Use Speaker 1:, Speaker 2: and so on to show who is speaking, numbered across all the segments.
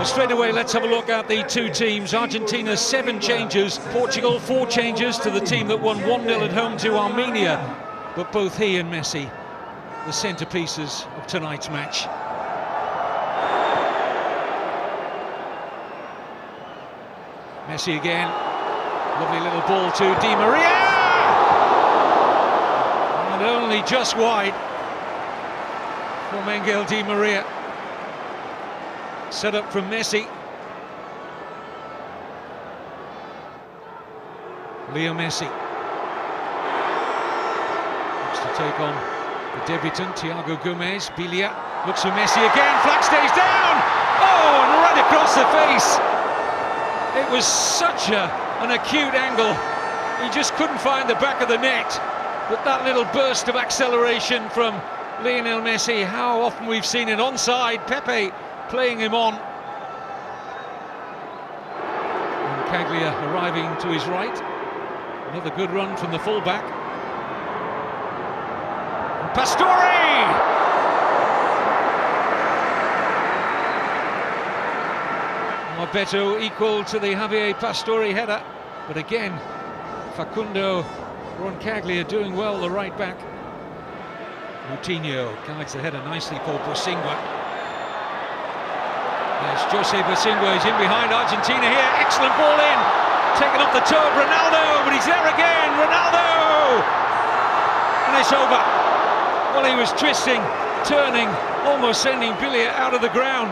Speaker 1: Straight away, let's have a look at the two teams. Argentina 7 changes, Portugal 4 changes to the team that won 1-0 at home to Armenia. But both he and Messi, the centrepieces of tonight's match. Messi again, lovely little ball to Di Maria! And only just wide for Miguel Di Maria. Set up from Messi. Leo Messi looks to take on the debutant Thiago Gomez. Bilia looks for Messi again. Flag stays down. Oh, and right across the face. It was such an acute angle. He just couldn't find the back of the net. But that little burst of acceleration from Lionel Messi. How often we've seen it onside. Pepe playing him on. And Caglia arriving to his right. Another good run from the fullback. And Pastore! Beto equal to the Javier Pastore header. But again, Facundo Roncaglia doing well, the right back. Coutinho guides the header nicely for Bosingua. Yes, Jose Bosingua is in behind Argentina here. Excellent ball in. Taken off the toe of Ronaldo, but he's there again. Ronaldo! And it's over. Well, he was twisting, turning, almost sending Bilia out of the ground,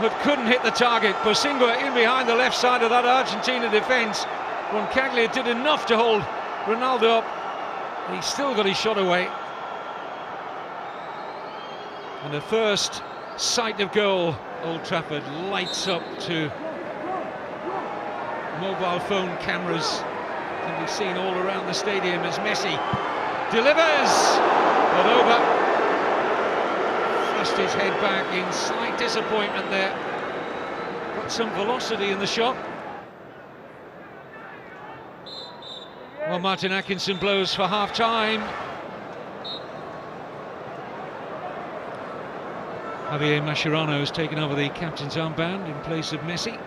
Speaker 1: but couldn't hit the target. Bosingua in behind the left side of that Argentina defence. Roncaglia did enough to hold Ronaldo up, and he still got his shot away. And the first sight of goal, Old Trafford lights up to mobile phone cameras. Can be seen all around the stadium as Messi delivers, but over. Thrust his head back in slight disappointment there. Got some velocity in the shot. Well, Martin Atkinson blows for half-time. Javier Mascherano has taken over the captain's armband in place of Messi.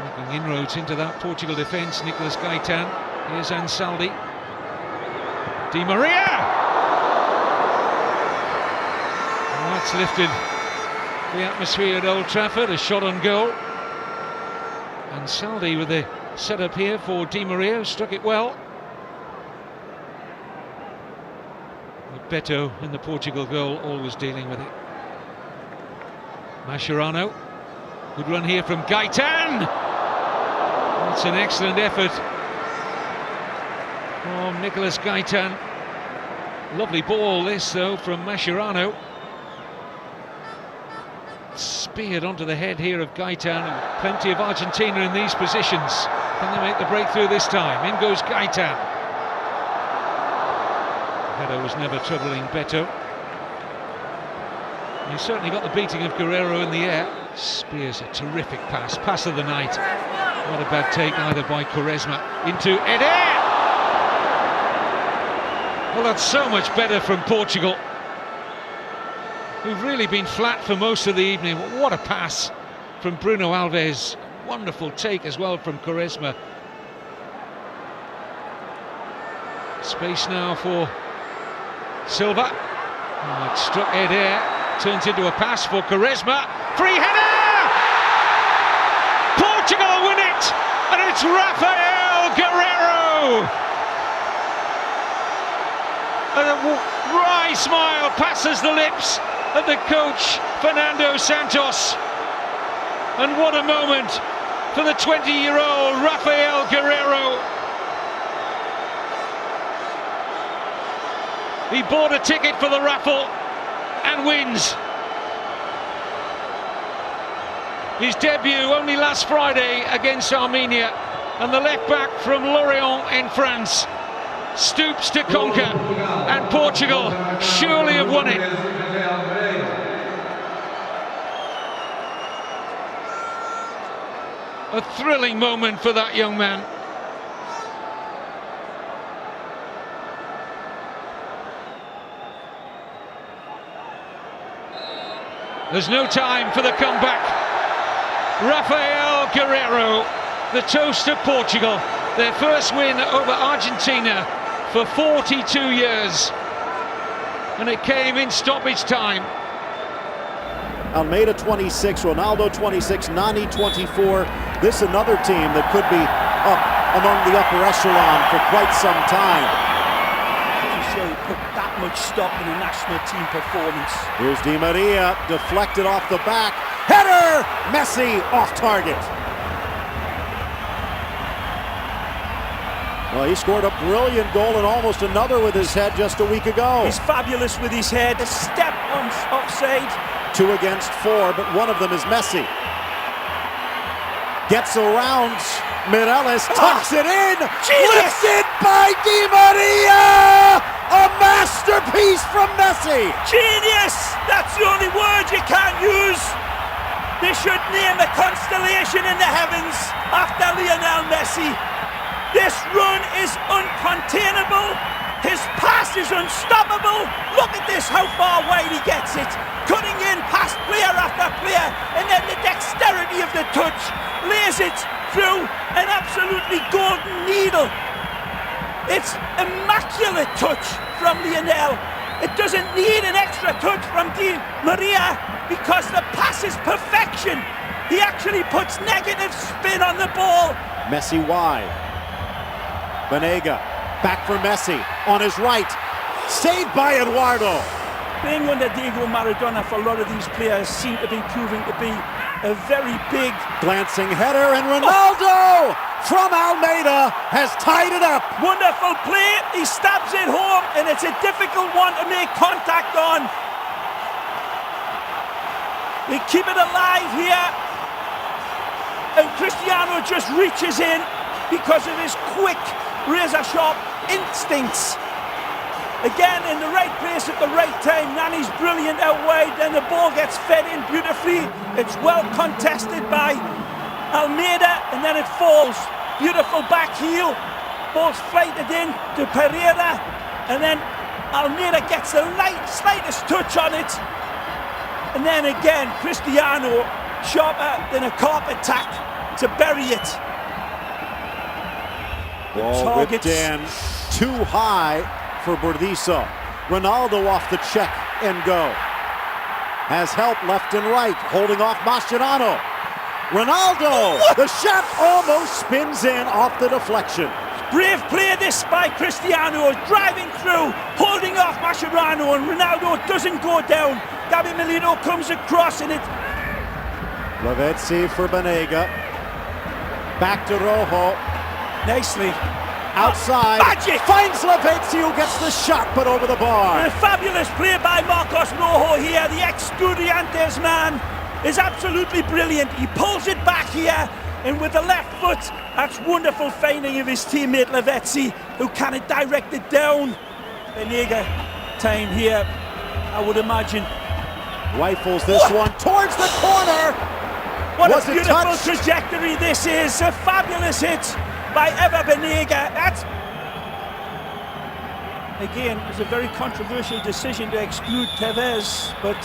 Speaker 1: Making inroads into that Portugal defence, Nicolas Gaitan. Here's Ansaldi. Di Maria! And that's lifted the atmosphere at Old Trafford, a shot on goal. Ansaldi with the setup here for Di Maria, struck it well. Beto in the Portugal goal, always dealing with it. Mascherano, good run here from Gaitan. That's an excellent effort from Nicolas Gaitan. Lovely ball this though from Mascherano. Speared onto the head here of Gaitan. Plenty of Argentina in these positions. Can they make the breakthrough this time? In goes Gaitan. Header was never troubling Beto. He certainly got the beating of Guerrero in the air. Spears a terrific pass of the night. Not a bad take either by Quaresma. Into Eder! Well, that's so much better from Portugal, who've really been flat for most of the evening. What a pass from Bruno Alves. Wonderful take as well from Quaresma. Space now for Silva. Oh, it struck Eder. Turns into a pass for Quaresma. Free header! Portugal win it! And it's Rafael Guerrero! And a wry smile passes the lips of the coach, Fernando Santos. And what a moment for the 20-year-old Rafael Guerrero. He bought a ticket for the raffle and wins. His debut only last Friday against Armenia, and the left back from Lorient in France stoops to conquer, and Portugal surely have won it. A thrilling moment for that young man. There's no time for the comeback. Rafael Guerreiro, the toast of Portugal. Their first win over Argentina for 42 years. And it came in stoppage time.
Speaker 2: Almeida 26, Ronaldo 26, Nani 24. This another team that could be up among the upper echelon for quite some time.
Speaker 3: He put that much stock in a national team performance.
Speaker 2: Here's Di Maria, deflected off the back. Header! Messi off target. Well, he scored a brilliant goal and almost another with his head just a week ago.
Speaker 3: He's fabulous with his head. A step on offside.
Speaker 2: 2 against 4, but one of them is Messi. Gets around Mireles, tucks it in, lifted by Di Maria! A masterpiece from Messi!
Speaker 3: Genius! That's the only word you can't use. They should name a constellation in the heavens after Lionel Messi. This run is uncontainable. His pass is unstoppable. Look at this, how far wide he gets it. Cutting in past player after player, and then the dexterity of the touch lays it through an absolutely golden needle. It's immaculate touch from Lionel. It doesn't need an extra touch from Di Maria because the pass is perfection. He actually puts negative spin on the ball.
Speaker 2: Messi wide. Banega, back for Messi, on his right. Saved by Eduardo.
Speaker 3: Being under Diego Maradona for a lot of these players seem to be proving to be a very big...
Speaker 2: Glancing header, and Ronaldo from Almeida has tied it up.
Speaker 3: Wonderful play, he stabs it home, and it's a difficult one to make contact on. They keep it alive here, and Cristiano just reaches in because of his quick, razor-sharp instincts. Again, in the right place at the right time. Nani's brilliant out wide, then the ball gets fed in beautifully. It's well contested by Almeida, and then it falls. Beautiful back heel. Ball's flighted in to Pereira, and then Almeida gets the slightest touch on it. And then again, Cristiano, sharper than a carpet tack to bury it.
Speaker 2: Ball whipped in too high for Burdizo. Ronaldo off the check and go. Has help left and right, holding off Mascherano. Ronaldo, the shot almost spins in off the deflection.
Speaker 3: Brave play this by Cristiano, driving through, holding off Mascherano, and Ronaldo doesn't go down. Gabi Milito comes across and it...
Speaker 2: Lavezzi for Banega. Back to Rojo.
Speaker 3: Nicely.
Speaker 2: Outside, finds Lavezzi, who gets the shot, but over the bar.
Speaker 3: A fabulous play by Marcos Rojo here. The ex-Estudiantes man is absolutely brilliant. He pulls it back here, and with the left foot, that's wonderful finding of his teammate Lavezzi, who kind of directed down. Banega time here, I would imagine.
Speaker 2: Rifles this one towards the corner.
Speaker 3: What a beautiful trajectory this is. A fabulous hit by Eva Banega. That's again, it's a very controversial decision to exclude Tevez, but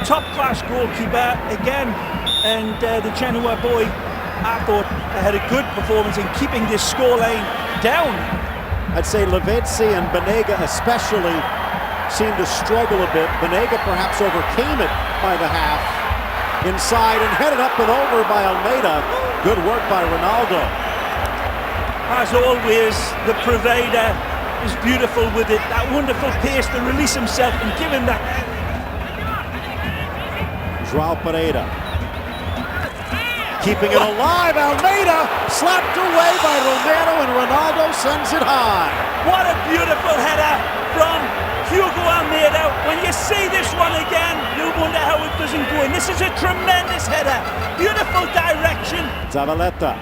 Speaker 3: top-class goalkeeper again, and the Genoa boy, I thought, had a good performance in keeping this scoreline down.
Speaker 2: I'd say Lavezzi and Banega especially seemed to struggle a bit. Banega perhaps overcame it by the half. Inside and headed up and over by Almeida. Good work by Ronaldo.
Speaker 3: As always, the provider is beautiful with it. That wonderful pace to release himself and give him that.
Speaker 2: João Pereira. Keeping it alive, Almeida slapped away by Romero, and Ronaldo sends it high.
Speaker 3: What a beautiful header from Hugo Almeida. When you see this one again, you'll wonder how it doesn't go in. This is a tremendous header. Beautiful direction.
Speaker 2: Zavaleta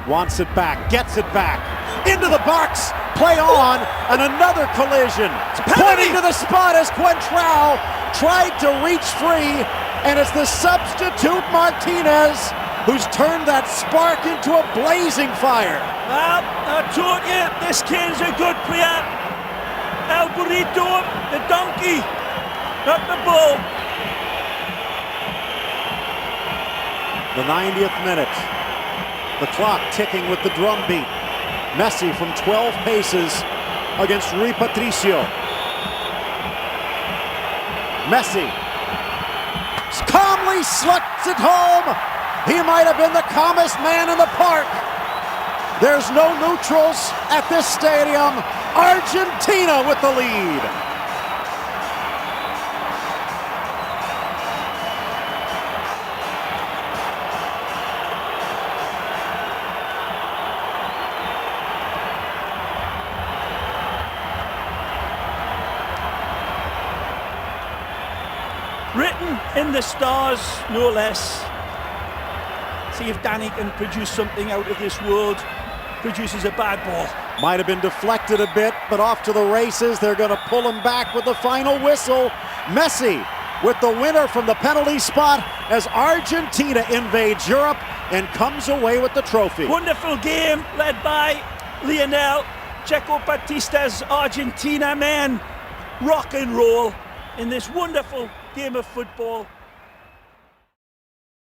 Speaker 2: wants it back, gets it back, into the box, play on, and another collision. Pointing to the spot as Quentrao tried to reach free, and it's the substitute Martinez who's turned that spark into a blazing fire.
Speaker 3: Well, I told you, this kid's a good player. El Burrito, the donkey, not the bull.
Speaker 2: The 90th minute. The clock ticking with the drum beat. Messi from 12 paces against Rui Patricio. Messi calmly slugs it home. He might have been the calmest man in the park. There's no neutrals at this stadium. Argentina with the lead.
Speaker 3: Written in the stars, no less. See if Danny can produce something out of this world. Produces a bad ball.
Speaker 2: Might have been deflected a bit, but off to the races. They're going to pull him back with the final whistle. Messi with the winner from the penalty spot as Argentina invades Europe and comes away with the trophy.
Speaker 3: Wonderful game led by Lionel Checo Batista's Argentina, man. Rock and roll in this wonderful game of football.